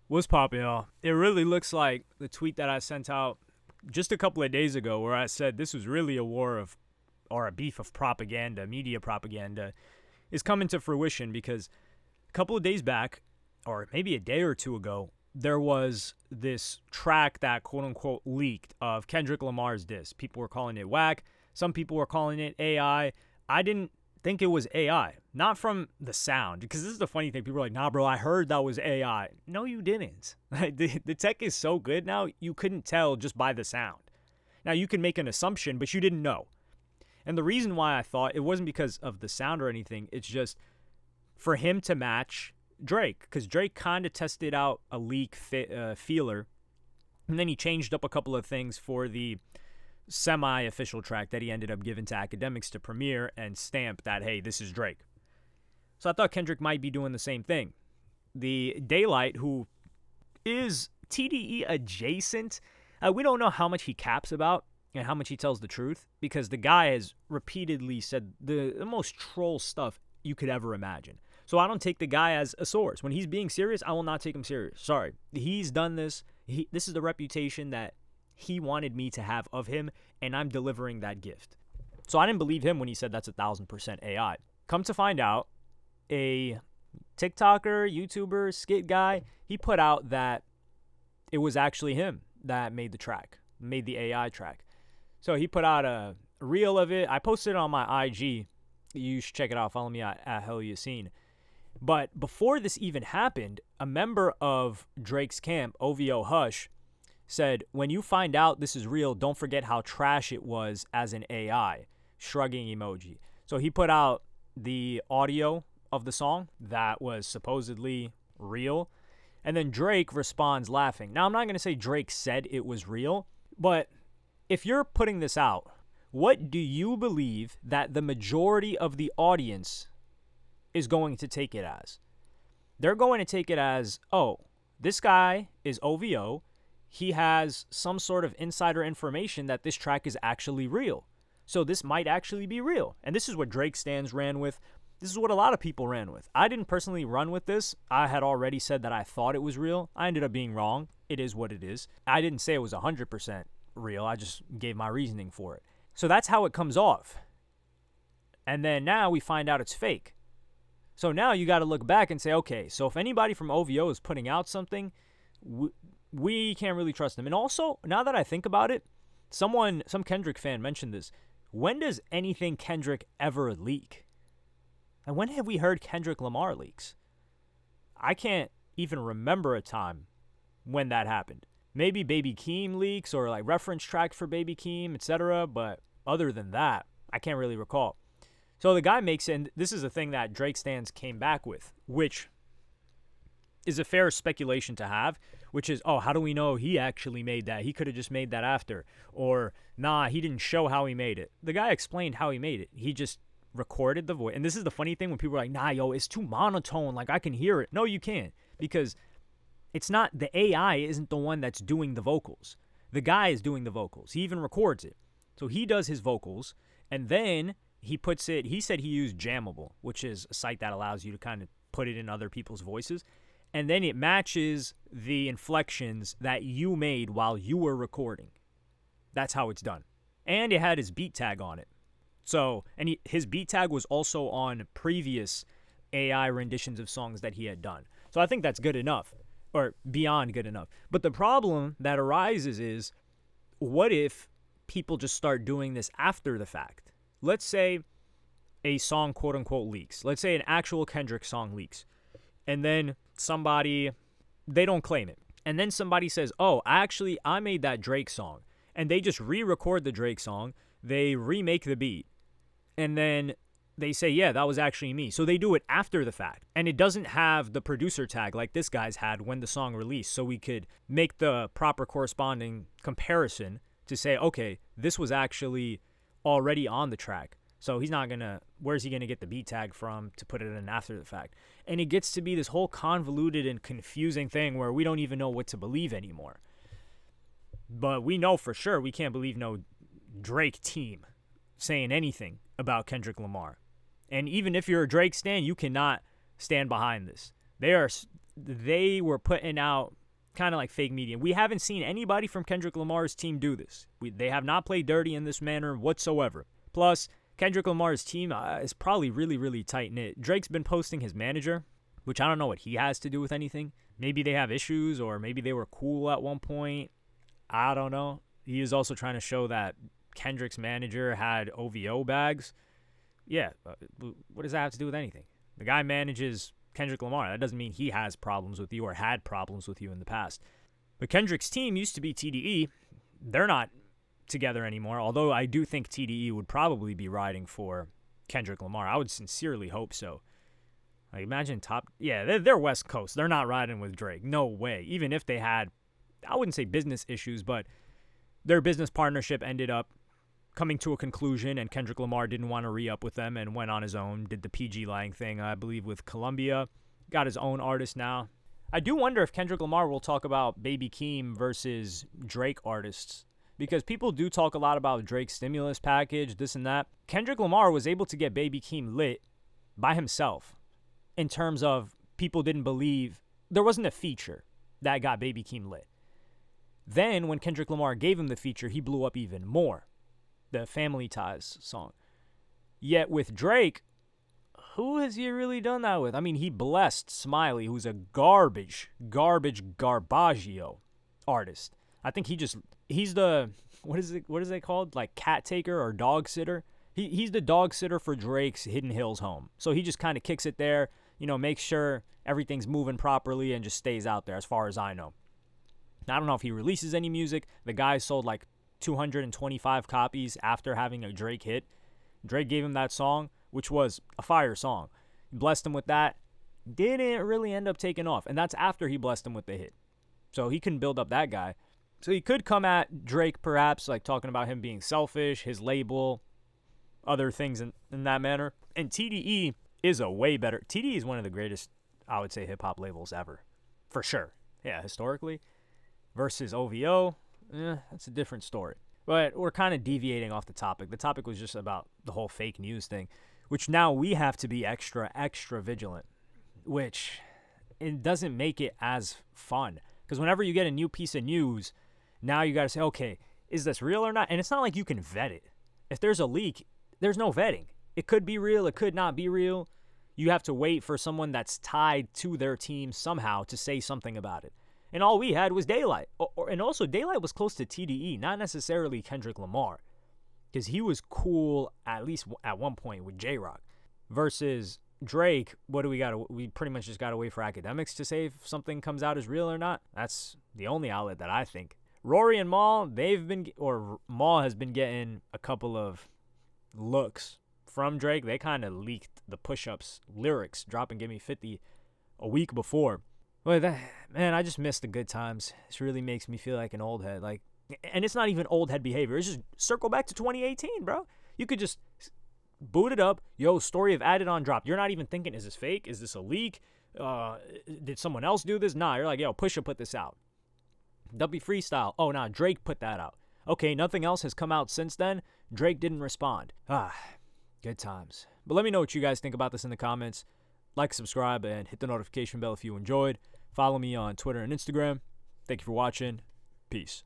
What's poppin', y'all? It really looks like the tweet that I sent out just a couple of days ago where I said this was really a war of, or a beef of propaganda, media propaganda, is coming to fruition because a couple of days back, or maybe a day or two ago, there was this track that quote unquote leaked of Kendrick Lamar's diss. People were calling it whack. Some people were calling it AI. I didn't think it was AI, not from the sound, because this is the funny thing. People are like, nah, bro, I heard that was AI. No, you didn't. The tech is so good now, you couldn't tell just by the sound. Now, you can make an assumption, but you didn't know. And the reason why I thought it wasn't because of the sound or anything, it's just for him to match Drake, because Drake kind of tested out a leak feeler, and then he changed up a couple of things for the semi-official track that he ended up giving to academics to premiere and stamp that, hey, this is Drake. So I thought Kendrick might be doing the same thing. The Daylight, who is TDE adjacent, we don't know how much he caps about and how much he tells the truth, because the guy has repeatedly said the most troll stuff you could ever imagine. So I don't take the guy as a source. When he's being serious, I will not take him serious. Sorry. He's done this. This is the reputation that he wanted me to have of him, and I'm delivering that gift. So I didn't believe him when he said that's 1,000% AI. Come to find out, a TikToker, YouTuber, skit guy, he put out that it was actually him that made the track, made the AI track. So he put out a reel of it. I posted it on my IG. You should check it out. Follow me at helloyassine. But before this even happened, a member of Drake's camp, OVO Hush, said, when you find out this is real, don't forget how trash it was as an AI. Shrugging emoji. So he put out the audio of the song that was supposedly real. And then Drake responds laughing. Now, I'm not going to say Drake said it was real, but if you're putting this out, what do you believe that the majority of the audience is going to take it as? They're going to take it as, oh, this guy is OVO. He has some sort of insider information that this track is actually real. So this might actually be real. And this is what Drake stans ran with. This is what a lot of people ran with. I didn't personally run with this. I had already said that I thought it was real. I ended up being wrong. It is what it is. I didn't say it was 100% real. I just gave my reasoning for it. So that's how it comes off. And then now we find out it's fake. So now you got to look back and say, okay, so if anybody from OVO is putting out something, we can't really trust them. And also, now that I think about it, some Kendrick fan mentioned this. When does anything Kendrick ever leak? And when have we heard Kendrick Lamar leaks? I can't even remember a time when that happened. Maybe Baby Keem leaks or like reference track for Baby Keem, etc. But other than that, I can't really recall. So the guy makes it, and this is a thing that Drake stans came back with, which is a fair speculation to have, which is, oh, how do we know he actually made that? He could have just made that after. Or, nah, he didn't show how he made it. The guy explained how he made it. He just recorded the voice. And this is the funny thing when people are like, nah, yo, it's too monotone. Like, I can hear it. No, you can't. Because it's not, the AI isn't the one that's doing the vocals. The guy is doing the vocals. He even records it. So he does his vocals, and then he puts it, he said he used Jammable, which is a site that allows you to kind of put it in other people's voices. And then it matches the inflections that you made while you were recording. That's how it's done. And it had his beat tag on it. So, and his beat tag was also on previous AI renditions of songs that he had done. So I think that's good enough, or beyond good enough. But the problem that arises is, what if people just start doing this after the fact? Let's say a song quote unquote leaks. Let's say an actual Kendrick song leaks. And then somebody, they don't claim it. And then somebody says, oh, actually, I made that Drake song. And they just re-record the Drake song. They remake the beat. And then they say, yeah, that was actually me. So they do it after the fact. And it doesn't have the producer tag like this guy's had when the song released. So we could make the proper corresponding comparison to say, okay, this was actually already on the track. So he's not going to, where's he going to get the beat tag from to put it in after the fact? And it gets to be this whole convoluted and confusing thing where we don't even know what to believe anymore. But we know for sure we can't believe no Drake team saying anything about Kendrick Lamar. And even if you're a Drake stan, you cannot stand behind this. They are they were putting out kind of like fake media. We haven't seen anybody from Kendrick Lamar's team do this. They have not played dirty in this manner whatsoever. Plus, Kendrick Lamar's team is probably really, really tight-knit. Drake's been posting his manager, which I don't know what he has to do with anything. Maybe they have issues, or maybe they were cool at one point. I don't know. He is also trying to show that Kendrick's manager had OVO bags. Yeah, what does that have to do with anything? The guy manages Kendrick Lamar. That doesn't mean he has problems with you or had problems with you in the past. But Kendrick's team used to be TDE. They're not together anymore, although I do think TDE would probably be riding for Kendrick Lamar. I would sincerely hope so. Like, imagine they're West Coast. They're not riding with Drake. No way. Even if they had, I wouldn't say business issues, but their business partnership ended up coming to a conclusion, and Kendrick Lamar didn't want to re-up with them and went on his own, did the PG Lang thing, I believe, with Columbia. Got his own artist now. I do wonder if Kendrick Lamar will talk about Baby Keem versus Drake artists, because people do talk a lot about Drake's stimulus package, this and that. Kendrick Lamar was able to get Baby Keem lit by himself in terms of people didn't believe there wasn't a feature that got Baby Keem lit. Then when Kendrick Lamar gave him the feature, he blew up even more. The Family Ties song. Yet with Drake, who has he really done that with? I mean, he blessed Smiley, who's a garbaggio artist. I think he's the, what is it called? Like cat taker or dog sitter? He's the dog sitter for Drake's Hidden Hills home. So he just kind of kicks it there, makes sure everything's moving properly and just stays out there as far as I know. I don't know if he releases any music. The guy sold like 225 copies after having a Drake hit. Drake gave him that song, which was a fire song. He blessed him with that. Didn't really end up taking off. And that's after he blessed him with the hit. So he couldn't build up that guy. So he could come at Drake perhaps, like talking about him being selfish, his label, other things in that manner. And TDE is a way better. TDE is one of the greatest, I would say, hip-hop labels ever. For sure. Yeah, historically. Versus OVO, that's a different story. But we're kind of deviating off the topic. The topic was just about the whole fake news thing, which now we have to be extra, extra vigilant, which it doesn't make it as fun. Because whenever you get a new piece of news, now you got to say, okay, is this real or not? And it's not like you can vet it. If there's a leak, there's no vetting. It could be real. It could not be real. You have to wait for someone that's tied to their team somehow to say something about it. And all we had was Daylight. And also, Daylight was close to TDE, not necessarily Kendrick Lamar. Because he was cool, at least at one point, with J-Rock. Versus Drake, what do we got? We pretty much just got to wait for academics to say if something comes out as real or not. That's the only outlet that I think. Rory and Mal, Mal has been getting a couple of looks from Drake. They kind of leaked the push-ups lyrics, dropping Give Me 50 a week before. But man, I just miss the good times. This really makes me feel like an old head. And it's not even old head behavior. It's just circle back to 2018, bro. You could just boot it up. Yo, story of added on drop. You're not even thinking, is this fake? Is this a leak? Did someone else do this? Nah, you're like, yo, Pusha put this out. W Freestyle. Oh, nah, Drake put that out. Okay, nothing else has come out since then. Drake didn't respond. Good times. But let me know what you guys think about this in the comments. Like, subscribe, and hit the notification bell if you enjoyed. Follow me on Twitter and Instagram. Thank you for watching. Peace.